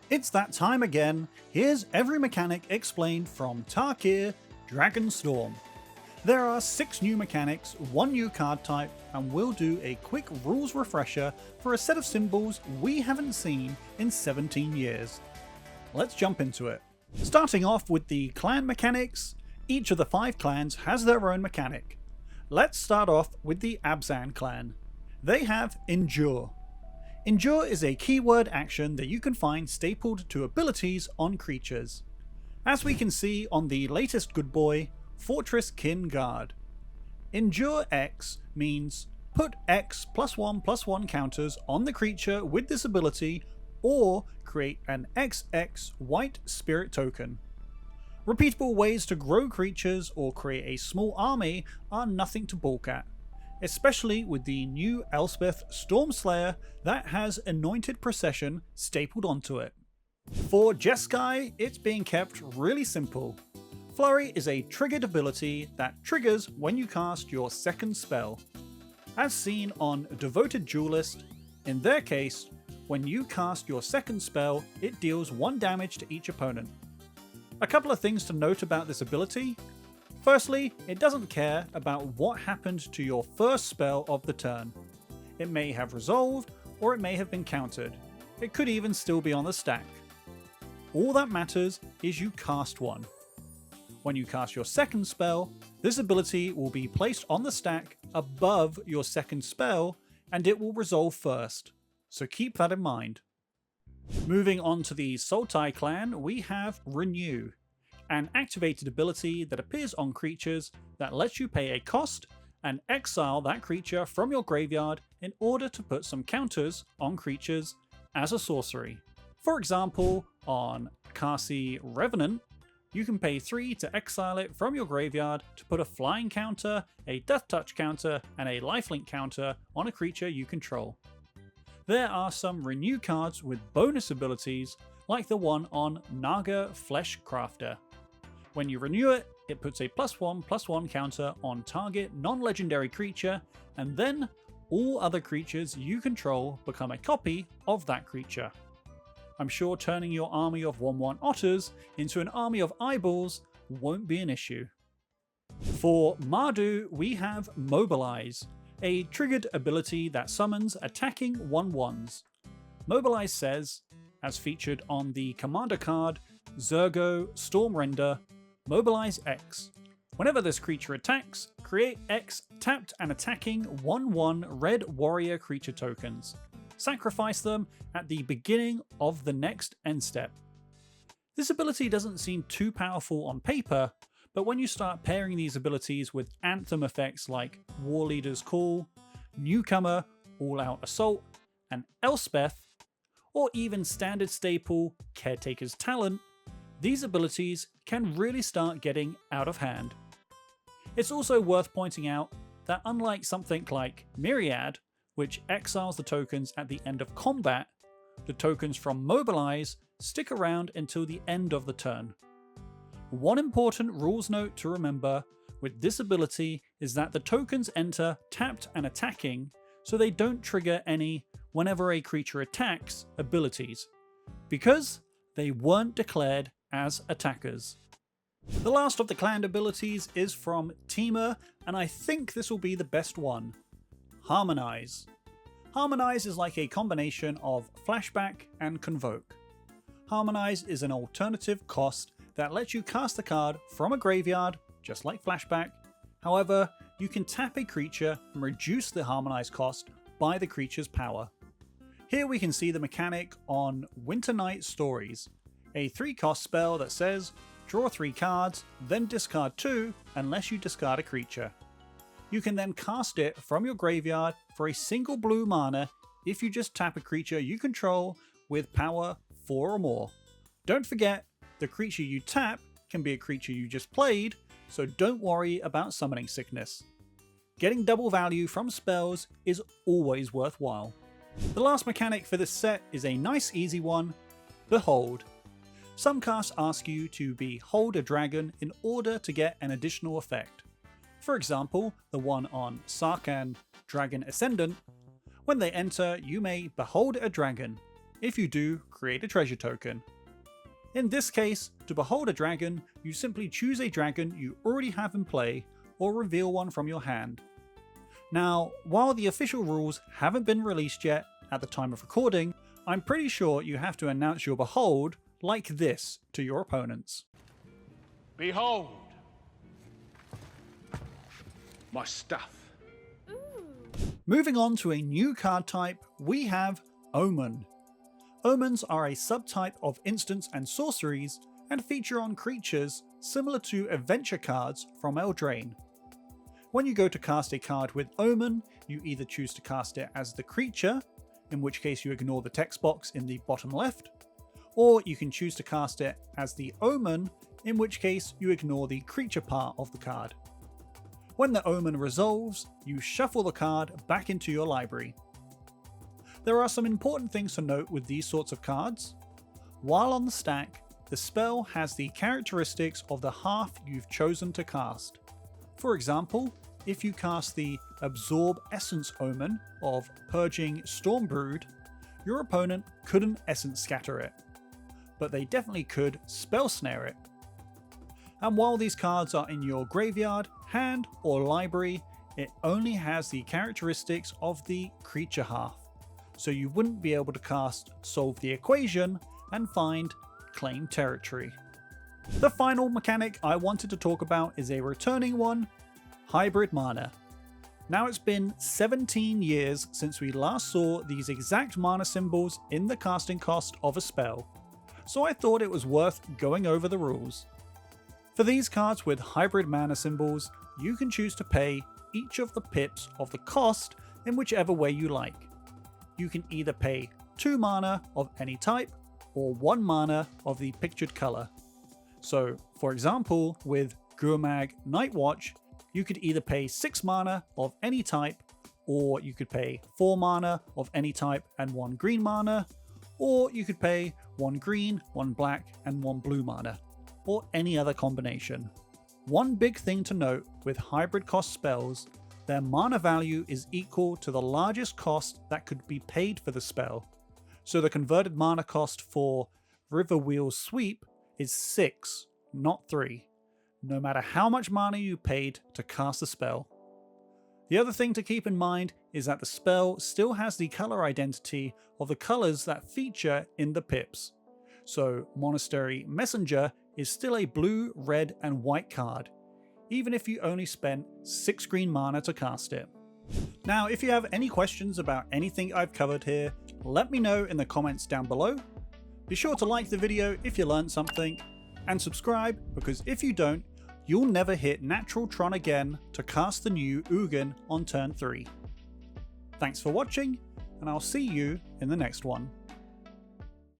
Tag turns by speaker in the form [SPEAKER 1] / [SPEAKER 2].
[SPEAKER 1] It's that time again. Here's every mechanic explained from Tarkir, Dragonstorm. There are 6 new mechanics, 1 new card type, and we'll do a quick rules refresher for a set of symbols we haven't seen in 17 years. Let's jump into it. Starting off with the clan mechanics, each of the 5 clans has their own mechanic. Let's start off with the Abzan clan. They have Endure. Endure is a keyword action that you can find stapled to abilities on creatures. As we can see on the latest good boy, Fortress Kin Guard. Endure X means put X +1/+1 counters on the creature with this ability or create an XX white spirit token. Repeatable ways to grow creatures or create a small army are nothing to balk at, especially with the new Elspeth Stormslayer that has Anointed Procession stapled onto it. For Jeskai, it's being kept really simple. Flurry is a triggered ability that triggers when you cast your second spell. As seen on Devoted Duelist, in their case, when you cast your second spell, it deals 1 damage to each opponent. A couple of things to note about this ability. Firstly, it doesn't care about what happened to your first spell of the turn. It may have resolved, or it may have been countered. It could even still be on the stack. All that matters is you cast one. When you cast your second spell, this ability will be placed on the stack above your second spell, and it will resolve first, so keep that in mind. Moving on to the Sultai clan, we have Renew, an activated ability that appears on creatures that lets you pay a cost and exile that creature from your graveyard in order to put some counters on creatures as a sorcery. For example, on Kasi Revenant, you can pay 3 to exile it from your graveyard to put a flying counter, a death touch counter, and a lifelink counter on a creature you control. There are some Renew cards with bonus abilities, like the one on Naga Flesh Crafter. When you renew it, it puts a +1/+1 counter on target non-legendary creature, and then all other creatures you control become a copy of that creature. I'm sure turning your army of 1/1 otters into an army of eyeballs won't be an issue. For Mardu, we have Mobilize, a triggered ability that summons attacking 1/1s. Mobilize says, as featured on the commander card, Zergo Stormrender, Mobilize X. Whenever this creature attacks, create X tapped and attacking 1/1 red warrior creature tokens. Sacrifice them at the beginning of the next end step. This ability doesn't seem too powerful on paper, but when you start pairing these abilities with anthem effects like War Leader's Call, Newcomer, All Out Assault, and Elspeth, or even standard staple Caretaker's Talent, these abilities can really start getting out of hand. It's also worth pointing out that unlike something like Myriad, which exiles the tokens at the end of combat, the tokens from Mobilize stick around until the end of the turn. One important rules note to remember with this ability is that the tokens enter tapped and attacking, so they don't trigger any whenever a creature attacks abilities, because they weren't declared as attackers. The last of the clan abilities is from Temur, and I think this will be the best one. Harmonize. Harmonize is like a combination of Flashback and Convoke. Harmonize is an alternative cost that lets you cast the card from a graveyard, just like Flashback. However, you can tap a creature and reduce the Harmonize cost by the creature's power. Here we can see the mechanic on Winter Night Stories, a 3-cost spell that says draw 3 cards, then discard 2 unless you discard a creature. You can then cast it from your graveyard for a single blue mana if you just tap a creature you control with power 4 or more. Don't forget, the creature you tap can be a creature you just played, so don't worry about summoning sickness. Getting double value from spells is always worthwhile. The last mechanic for this set is a nice easy one, Behold. Some casts ask you to behold a dragon in order to get an additional effect. For example, the one on Sarkhan Dragon Ascendant. When they enter, you may behold a dragon. If you do, create a treasure token. In this case, to behold a dragon, you simply choose a dragon you already have in play or reveal one from your hand. Now, while the official rules haven't been released yet at the time of recording, I'm pretty sure you have to announce your behold like this to your opponents.
[SPEAKER 2] Behold my stuff.
[SPEAKER 1] Moving on to a new card type, we have Omen. Omens are a subtype of instants and sorceries and feature on creatures similar to adventure cards from Eldraine. When you go to cast a card with Omen, you either choose to cast it as the creature, in which case you ignore the text box in the bottom left, or you can choose to cast it as the Omen, in which case you ignore the creature part of the card. When the Omen resolves, you shuffle the card back into your library. There are some important things to note with these sorts of cards. While on the stack, the spell has the characteristics of the half you've chosen to cast. For example, if you cast the Absorb Essence Omen of Purging Stormbrood, your opponent couldn't Essence Scatter it, but they definitely could Spell Snare it. And while these cards are in your graveyard, hand, or library, it only has the characteristics of the creature half, so you wouldn't be able to cast Solve the Equation and find Claim Territory. The final mechanic I wanted to talk about is a returning one, Hybrid Mana. Now it's been 17 years since we last saw these exact mana symbols in the casting cost of a spell, so I thought it was worth going over the rules. For these cards with hybrid mana symbols, you can choose to pay each of the pips of the cost in whichever way you like. You can either pay 2 mana of any type or 1 mana of the pictured colour. So, for example, with Gurmag Nightwatch, you could either pay 6 mana of any type, or you could pay 4 mana of any type and 1 green mana, or you could pay 1 green, 1 black, and 1 blue mana, or any other combination. One big thing to note with hybrid cost spells, their mana value is equal to the largest cost that could be paid for the spell. So the converted mana cost for Riverwheel Sweep is 6, not 3, no matter how much mana you paid to cast the spell. The other thing to keep in mind is that the spell still has the colour identity of the colours that feature in the pips. So Monastery Messenger is still a blue, red and white card, even if you only spent 6 green mana to cast it. Now, if you have any questions about anything I've covered here, let me know in the comments down below. Be sure to like the video if you learned something, and subscribe, because if you don't, you'll never hit Natural Tron again to cast the new Ugin on turn 3. Thanks for watching, and I'll see you in the next one.